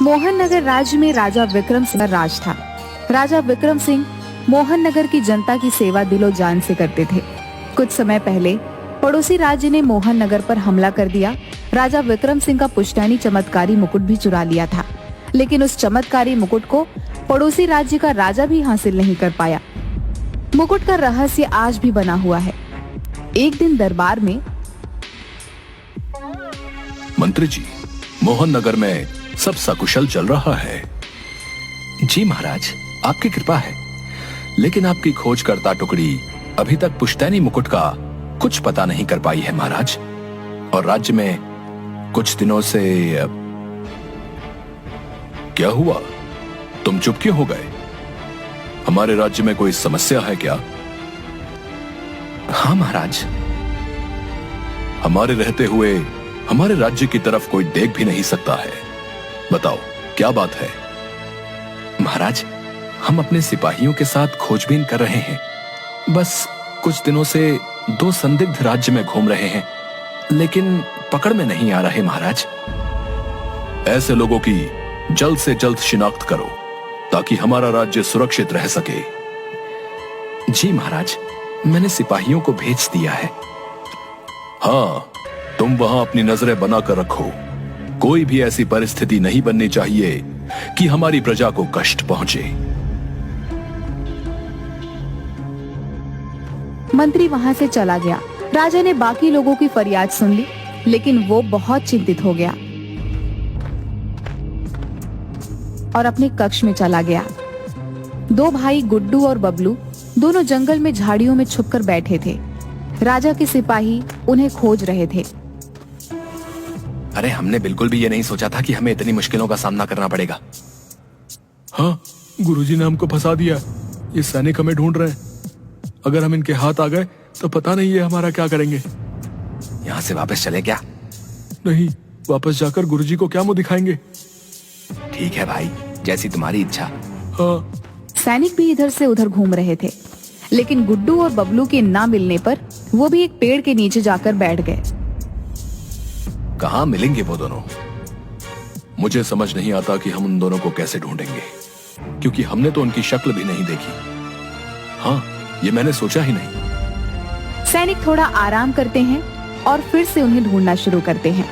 मोहन नगर राज्य में राजा विक्रम सिंह का राज था। राजा विक्रम सिंह मोहन नगर की जनता की सेवा दिलो जान से करते थे। कुछ समय पहले पड़ोसी राज्य ने मोहन नगर पर हमला कर दिया। राजा विक्रम सिंह का पुश्तैनी चमत्कारी मुकुट भी चुरा लिया था, लेकिन उस चमत्कारी मुकुट को पड़ोसी राज्य का राजा भी हासिल नहीं कर पाया। मुकुट का रहस्य आज भी बना हुआ है। एक दिन दरबार में, मंत्री जी, मोहन नगर में सब सकुशल चल रहा है। जी महाराज, आपकी कृपा है। लेकिन आपकी खोजकर्ता टुकड़ी अभी तक पुश्तैनी मुकुट का कुछ पता नहीं कर पाई है महाराज। और राज्य में कुछ दिनों से क्या हुआ? तुम चुप क्यों हो गए? हमारे राज्य में कोई समस्या है क्या? हाँ महाराज। हमारे रहते हुए हमारे राज्य की तरफ कोई देख भी नहीं सकता है। बताओ क्या बात है? महाराज, हम अपने सिपाहियों के साथ खोजबीन कर रहे हैं। बस कुछ दिनों से 2 संदिग्ध राज्य में घूम रहे हैं, लेकिन पकड़ में नहीं आ रहे महाराज। ऐसे लोगों की जल्द से जल्द शिनाख्त करो ताकि हमारा राज्य सुरक्षित रह सके। जी महाराज, मैंने सिपाहियों को भेज दिया है। हाँ, तुम वहां अपनी नजरें बनाकर रखो। कोई भी ऐसी परिस्थिति नहीं बननी चाहिए कि हमारी प्रजा को कष्ट पहुंचे। मंत्री वहां से चला गया। राजा ने बाकी लोगों की फरियाद सुन ली, लेकिन वो बहुत चिंतित हो गया और अपने कक्ष में चला गया। 2 भाई गुड्डू और बबलू दोनों जंगल में झाड़ियों में छुपकर बैठे थे। राजा के सिपाही उन्हें खोज रहे थे। अरे, हमने बिल्कुल भी ये नहीं सोचा था कि हमें इतनी मुश्किलों का सामना करना पड़ेगा। हाँ, गुरुजी ने हमको फंसा दिया। ये सैनिक हमें ढूंढ रहे हैं। अगर हम इनके हाथ आ गए तो पता नहीं ये हमारा क्या करेंगे। यहाँ से वापस चले क्या? नहीं, वापस जाकर गुरुजी को क्या मुंह दिखाएंगे। ठीक है भाई, जैसी तुम्हारी इच्छा। हाँ। सैनिक भी इधर से उधर घूम रहे थे, लेकिन गुड्डू और बबलू के ना मिलने पर वो भी एक पेड़ के नीचे जाकर बैठ गए। कहाँ मिलेंगे वो दोनों? मुझे समझ नहीं आता कि हम उन दोनों को कैसे ढूंढेंगे, क्योंकि हमने तो उनकी शक्ल भी नहीं देखी। हाँ, ये मैंने सोचा ही नहीं। सैनिक थोड़ा आराम करते हैं और फिर से उन्हें ढूंढना शुरू करते हैं।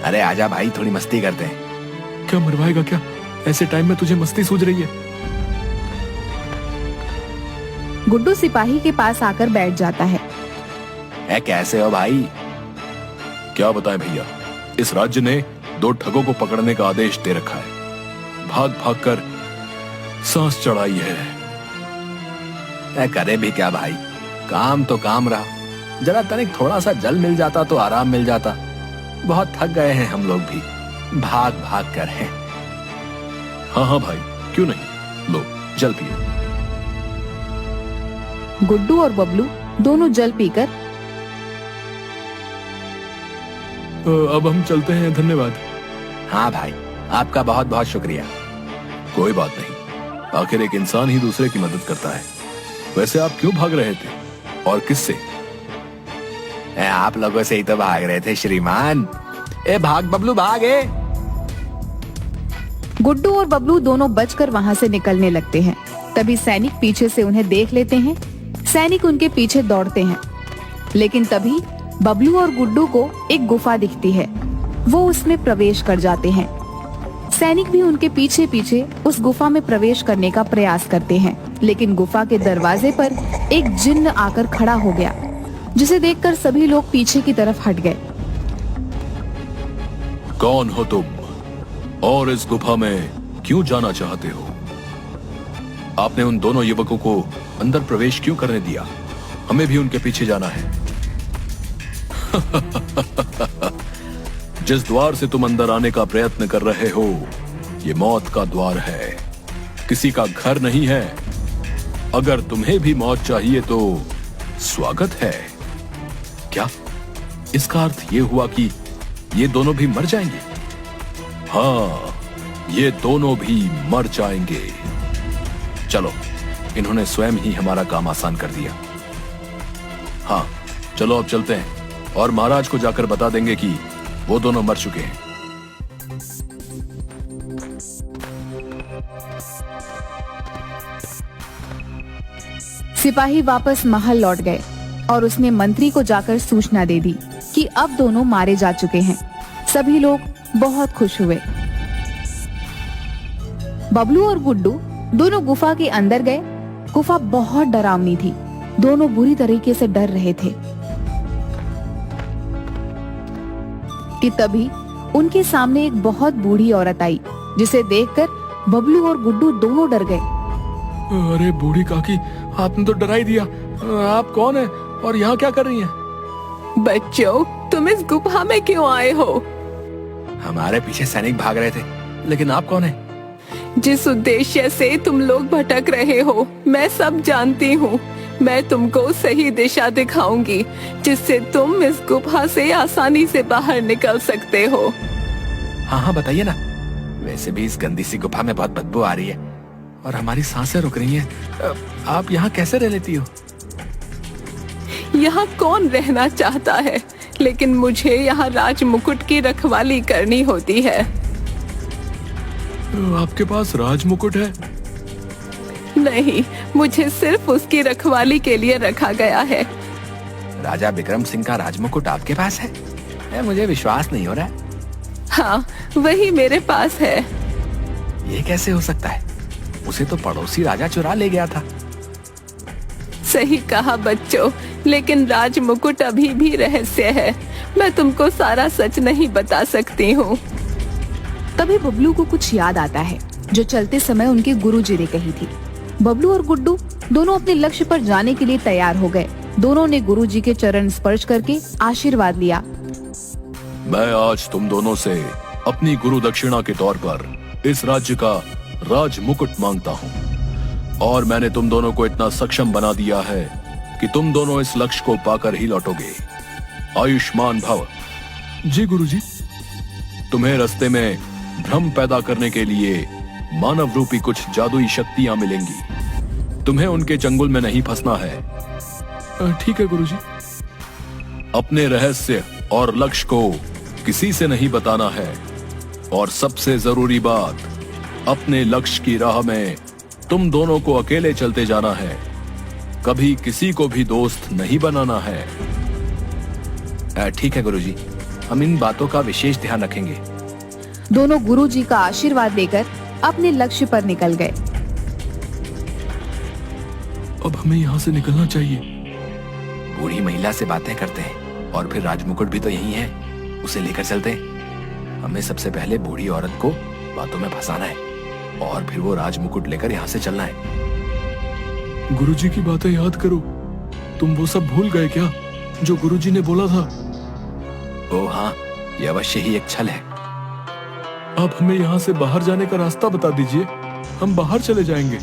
अरे आजा भाई, थोड़ी मस्ती करते हैं। क्या मरवाएगा क्या? ऐसे टाइम में तुझे मस्ती सूझ रही है? गुड्डू सिपाही के पास आकर बैठ जाता है। कैसे हो भाई? क्या बताएं भैया, इस राज्य ने 2 ठगों को पकड़ने का आदेश दे रखा है। भाग भाग कर सांस चढ़ाई है। करे भी क्या भाई, काम तो काम रहा। जरा तनिक थोड़ा सा जल मिल जाता तो आराम मिल जाता। बहुत थक गए हैं हम लोग भी, भाग भाग कर हैं। हाँ हाँ भाई, क्यों नहीं, लो जल पियो। गुड्डू और बबलू दोनों जल पीकर, अब हम चलते हैं, धन्यवाद। हाँ भाई, आपका बहुत बहुत शुक्रिया। कोई बात नहीं, आखिर एक इंसान ही दूसरे की मदद करता है। वैसे आप क्यों भाग रहे थे और किससे? आप लोगों से ही तो भाग रहे थे श्रीमान। भाग बबलू, भागे। गुड्डू और बबलू दोनों बचकर वहां से निकलने लगते हैं। तभी सैनिक पीछे से उन्हें देख लेते हैं। सैनिक उनके पीछे दौड़ते हैं, लेकिन तभी बबलू और गुड्डू को एक गुफा दिखती है। वो उसमें प्रवेश कर जाते हैं। सैनिक भी उनके पीछे पीछे उस गुफा में प्रवेश करने का प्रयास करते हैं, लेकिन गुफा के दरवाजे पर एक जिन्न आकर खड़ा हो गया, जिसे देखकर सभी लोग पीछे की तरफ हट गए। कौन हो तुम और इस गुफा में क्यों जाना चाहते हो? आपने उन दोनों युवकों को अंदर प्रवेश क्यों करने दिया? हमें भी उनके पीछे जाना है। जिस द्वार से तुम अंदर आने का प्रयत्न कर रहे हो, ये मौत का द्वार है, किसी का घर नहीं है। अगर तुम्हें भी मौत चाहिए तो स्वागत है। क्या इसका अर्थ ये हुआ कि ये दोनों भी मर जाएंगे? हाँ, ये दोनों भी मर जाएंगे। चलो, इन्होंने स्वयं ही हमारा काम आसान कर दिया। हाँ, चलो अब चलते हैं और महाराज को जाकर बता देंगे कि वो दोनों मर चुके हैं। सिपाही वापस महल लौट गए और उसने मंत्री को जाकर सूचना दे दी कि अब दोनों मारे जा चुके हैं। सभी लोग बहुत खुश हुए। बबलू और गुड्डू दोनों गुफा के अंदर गए। गुफा बहुत डरावनी थी। दोनों बुरी तरीके से डर रहे थे कि तभी उनके सामने एक बहुत बूढ़ी औरत आई, जिसे देखकर बबलू और गुड्डू दोनों डर गए। अरे बूढ़ी काकी, आपने तो डरा ही दिया। आप कौन है और यहाँ क्या कर रही हैं? बच्चों, तुम इस गुफा में क्यों आए हो? हमारे पीछे सैनिक भाग रहे थे, लेकिन आप कौन है? जिस उद्देश्य से तुम लोग भटक रहे हो, मैं सब जानती हूँ। मैं तुमको सही दिशा दिखाऊंगी, जिससे तुम इस गुफा से आसानी से बाहर निकल सकते हो। हाँ बताइए ना। वैसे भी इस गंदी सी गुफा में बहुत बदबू आ रही है और हमारी सांसें रुक रही हैं। आप यहाँ कैसे रह लेती हो? यहाँ कौन रहना चाहता है, लेकिन मुझे यहाँ राज मुकुट की रखवाली करनी होती है। आपके पास राज मुकुट है? नहीं, मुझे सिर्फ उसकी रखवाली के लिए रखा गया है। राजा विक्रम सिंह का राजमुकुट आपके पास है? मुझे विश्वास नहीं हो रहा है। हाँ, वही मेरे पास है। ये कैसे हो सकता है? उसे तो पड़ोसी राजा चुरा ले गया था। सही कहा बच्चों, लेकिन राज मुकुट अभी भी रहस्य है। मैं तुमको सारा सच नहीं बता सकती हूँ। तभी बबलू को कुछ याद आता है जो चलते समय उनके गुरुजी ने कही थी। बबलू और गुड्डू दोनों अपने लक्ष्य पर जाने के लिए तैयार हो गए। दोनों ने गुरुजी के चरण स्पर्श करके आशीर्वाद लिया। मैं आज तुम दोनों से अपनी गुरु दक्षिणा के तौर पर इस राज्य का राज मुकुट मांगता हूँ, और मैंने तुम दोनों को इतना सक्षम बना दिया है कि तुम दोनों इस लक्ष्य को पाकर ही लौटोगे। आयुष्मान भव। जी गुरुजी। तुम्हें रास्ते में भ्रम पैदा करने के लिए मानव रूपी कुछ जादुई शक्तियां मिलेंगी। तुम्हें उनके चंगुल में नहीं फंसना है। ठीक है गुरुजी। अपने रहस्य और लक्ष्य को किसी से नहीं बताना है, और सबसे जरूरी बात, अपने लक्ष्य की राह में तुम दोनों को अकेले चलते जाना है। कभी किसी को भी दोस्त नहीं बनाना है। ठीक है गुरुजी, हम इन बातों का विशेष ध्यान रखेंगे। दोनों गुरुजी का आशीर्वाद लेकर अपने लक्ष्य पर निकल गए। अब हमें यहाँ से निकलना चाहिए। बूढ़ी महिला से बातें करते हैं, और फिर राजमुकुट भी तो यही है, उसे लेकर चलते हैं। हमें सबसे पहले बूढ़ी औरत को बातों में फंसाना है, और फिर वो राजमुकुट लेकर यहाँ से चलना है। गुरुजी की बातें याद करो। तुम वो सब भूल गए क्या जो गुरुजी ने बोला था? ओ हाँ, ये अवश्य ही एक छल है। आप हमें यहाँ से बाहर जाने का रास्ता बता दीजिए, हम बाहर चले जाएंगे।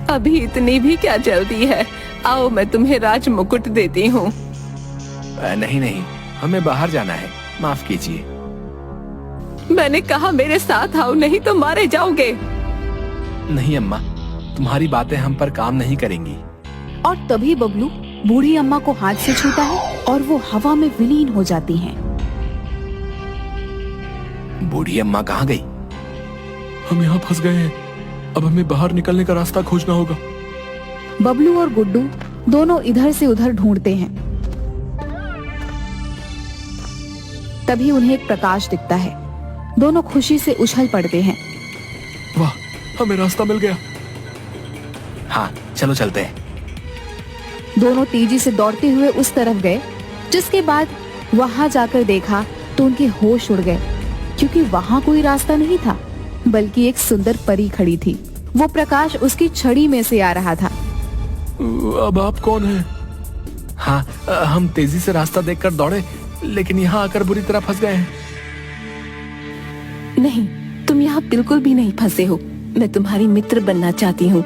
अभी इतनी भी क्या जल्दी है? आओ, मैं तुम्हें राज मुकुट देती हूँ। नहीं नहीं, हमें बाहर जाना है, माफ कीजिए। मैंने कहा मेरे साथ आओ, नहीं तो मारे जाओगे। नहीं अम्मा, तुम्हारी बातें हम पर काम नहीं करेंगी। और तभी बबलू बूढ़ी अम्मा को हाथ से छूता है और वो हवा में विलीन हो जाती हैं। बूढ़ी अम्मा कहाँ गई? हम यहाँ फंस गए हैं। अब हमें बाहर निकलने का रास्ता खोजना होगा। बबलू और गुड्डू दोनों इधर से उधर ढूंढते हैं। तभी उन्हें एक प्रकाश दिखता है। दोनों खुशी से उछल पड़ते हैं। वाह, हमें रास्ता मिल गया। हाँ, चलो चलते हैं। दोनों तेजी से दौड़ते हुए उस तरफ गए, जिसके बाद वहां जाकर देखा तो उनके होश उड़ गए, क्योंकि वहां कोई रास्ता नहीं था, बल्कि एक सुंदर परी खड़ी थी। वो प्रकाश उसकी छड़ी में से आ रहा था। अब आप कौन हैं? हाँ, हम तेजी से रास्ता देखकर दौड़े, लेकिन यहाँ आकर बुरी तरह फंस गए हैं। नहीं, तुम यहाँ बिल्कुल भी नहीं फंसे हो। मैं तुम्हारी मित्र बनना चाहती हूँ।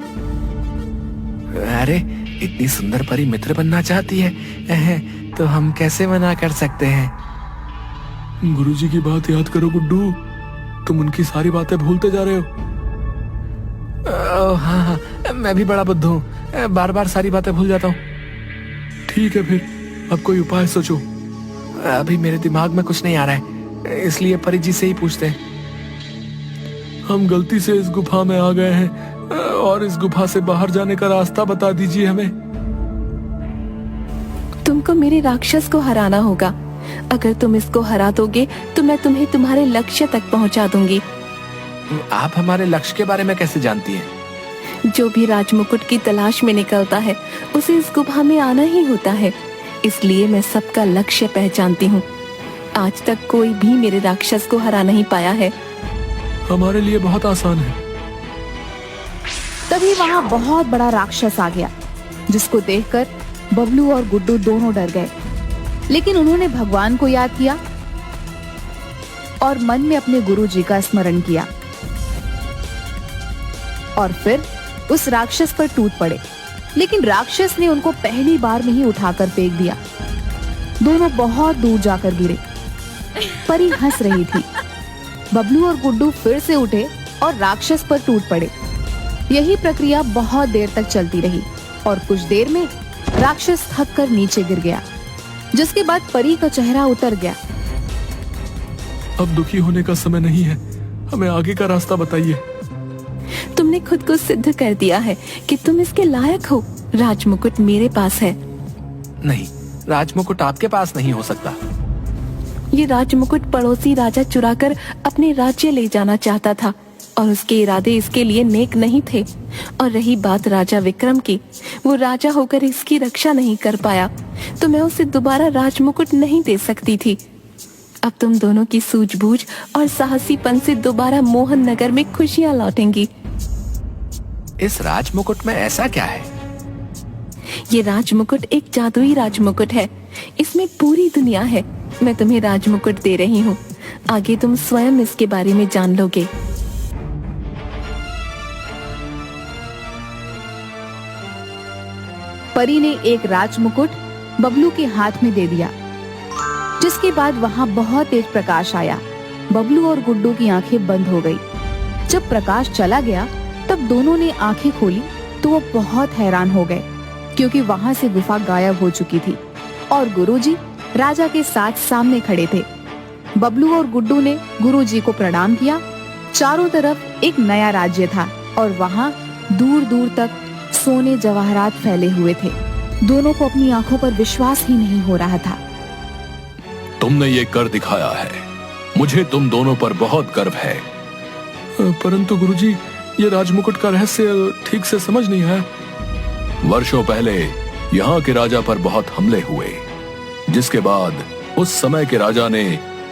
अरे, इतनी सुंदर परी मित्र बनना चाहती है, तो हम कैसे मना कर सकते हैं? गुरुजी की बात याद करो गुड्डू, तुम उनकी सारी बातें भूलते जा रहे हो। हाँ हाँ, मैं भी बड़ा बुद्धू हूँ, बार बार सारी बातें भूल जाता हूँ। ठीक है, फिर अब कोई उपाय सोचो। अभी मेरे दिमाग में कुछ नहीं आ रहा है, इसलिए परी जी से ही पूछते हैं। हम गलती से इस गुफा में आ गए हैं और इस गुफा से बाहर जाने का रास्ता बता दीजिए हमें। तुमको मेरे राक्षस को हराना होगा। अगर तुम इसको हरा दोगे तो मैं तुम्हें तुम्हारे लक्ष्य तक पहुंचा दूंगी। आप हमारे लक्ष्य के बारे में कैसे जानती हैं? जो भी राजमुकुट की तलाश में निकलता है उसे इस गुफा में आना ही होता है, इसलिए मैं सबका लक्ष्य पहचानती हूँ। आज तक कोई भी मेरे राक्षस को हरा नहीं पाया है। हमारे लिए बहुत आसान है। तभी वहाँ बहुत बड़ा राक्षस आ गया, जिसको देखकर बबलू और गुड्डू दोनों डर गए। लेकिन उन्होंने भगवान को याद किया और मन में अपने गुरुजी का स्मरण किया और फिर उस राक्षस पर टूट पड़े। लेकिन राक्षस ने उनको पहली बार में ही उठाकर फेंक दिया। दोनों बहुत दूर जाकर गिरे। परी हंस रही थी। बबलू और गुड्डू फिर से उठे और राक्षस पर टूट पड़े। यही प्रक्रिया बहुत देर तक चलती रही और कुछ देर में राक्षस थक कर नीचे गिर गया, जिसके बाद परी का चेहरा उतर गया। अब दुखी होने का समय नहीं है, हमें आगे का रास्ता बताइए। तुमने खुद को सिद्ध कर दिया है कि तुम इसके लायक हो। राजमुकुट मेरे पास है। नहीं, राजमुकुट आपके पास नहीं हो सकता। ये राजमुकुट पड़ोसी राजा चुराकर अपने राज्य ले जाना चाहता था और उसके इरादे इसके लिए नेक नहीं थे। और रही बात राजा विक्रम की, वो राजा होकर इसकी रक्षा नहीं कर पाया, तो मैं उसे दोबारा राजमुकुट नहीं दे सकती थी। अब तुम दोनों की सूझबूझ और साहसीपन से दोबारा मोहन नगर में खुशियां लौटेंगी। इस राजमुकुट में ऐसा क्या है? ये राजमुकुट एक जादुई राजमुकुट है। इसमें पूरी दुनिया है। मैं तुम्हें राजमुकुट दे रही हूँ। आगे तुम स्वयं इसके बारे में जान लोगे। परी ने एक राजमुकुट बबलू के हाथ में दे दिया, जिसके बाद वहां बहुत तेज प्रकाश आया। बबलू और गुड्डू की आंखें बंद हो गई। जब प्रकाश चला गया तब दोनों ने आंखें खोली तो वो बहुत हैरान हो गए, क्योंकि वहां से गुफा गायब हो चुकी थी और गुरुजी राजा के साथ सामने खड़े थे। बबलू और गुड्डू ने गुरुजी को प्रणाम किया। चारों तरफ एक नया राज्य था और वहाँ दूर दूर तक सोने जवाहरात फैले हुए थे। दोनों को अपनी आंखों पर विश्वास ही नहीं हो रहा था। तुमने ये कर दिखाया है, मुझे तुम दोनों पर बहुत गर्व है। परंतु गुरुजी, ये राजमुकुट का रहस्य ठीक से समझ नहीं आया। वर्षों पहले यहाँ के राजा पर बहुत हमले हुए, जिसके बाद उस समय के राजा ने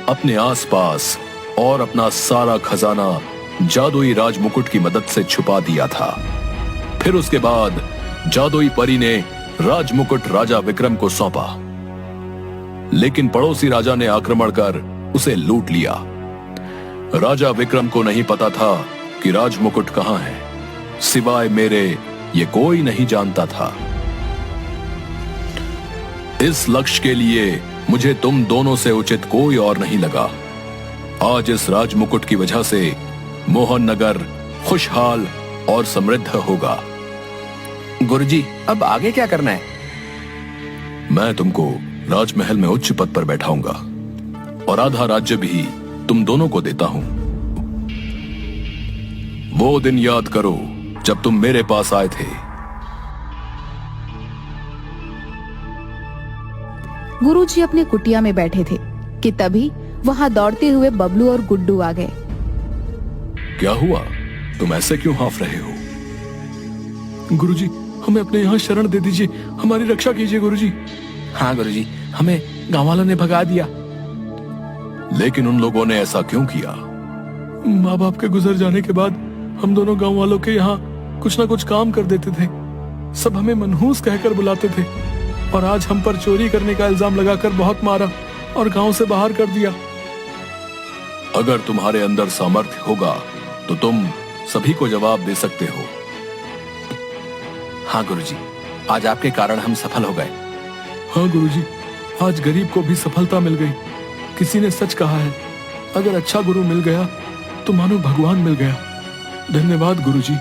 अपने आसपास और अपना सारा खजाना जादुई राजमुकुट की मदद से छुपा दिया था। फिर उसके बाद जादुई परी ने राजमुकुट राजा विक्रम को सौंपा, लेकिन पड़ोसी राजा ने आक्रमण कर उसे लूट लिया। राजा विक्रम को नहीं पता था कि राजमुकुट कहां है। सिवाय मेरे ये कोई नहीं जानता था। इस लक्ष्य के लिए मुझे तुम दोनों से उचित कोई और नहीं लगा। आज इस राजमुकुट की वजह से मोहन नगर खुशहाल और समृद्ध होगा। गुरुजी, अब आगे क्या करना है? मैं तुमको राजमहल में उच्च पद पर बैठाऊंगा और आधा राज्य भी तुम दोनों को देता हूं। वो दिन याद करो जब तुम मेरे पास आए थे। गुरुजी अपने कुटिया में बैठे थे कि तभी वहां दौड़ते हुए बबलू और गुड्डू आ गए। क्या हुआ? तुम ऐसे क्यों हाँफ रहे हो? गुरुजी, हमें अपने यहाँ शरण दे दीजिए, हमारी रक्षा कीजिए गुरुजी। हाँ गुरुजी, हमें गांव वालों ने भगा दिया। लेकिन उन लोगों ने ऐसा क्यों किया? माँ बाप के गुजर जाने के बाद हम दोनों गांव वालों के यहाँ कुछ ना कुछ काम कर देते थे। सब हमें मनहूस कहकर बुलाते थे और आज हम पर चोरी करने का इल्जाम लगाकर बहुत मारा और गांव से बाहर कर दिया। अगर तुम्हारे अंदर सामर्थ्य होगा तो तुम सभी को जवाब दे सकते हो। हाँ गुरुजी, आज आपके कारण हम सफल हो गए। हाँ गुरुजी, आज गरीब को भी सफलता मिल गई। किसी ने सच कहा है, अगर अच्छा गुरु मिल गया तो मानो भगवान मिल गया। धन्यवाद गुरुजी।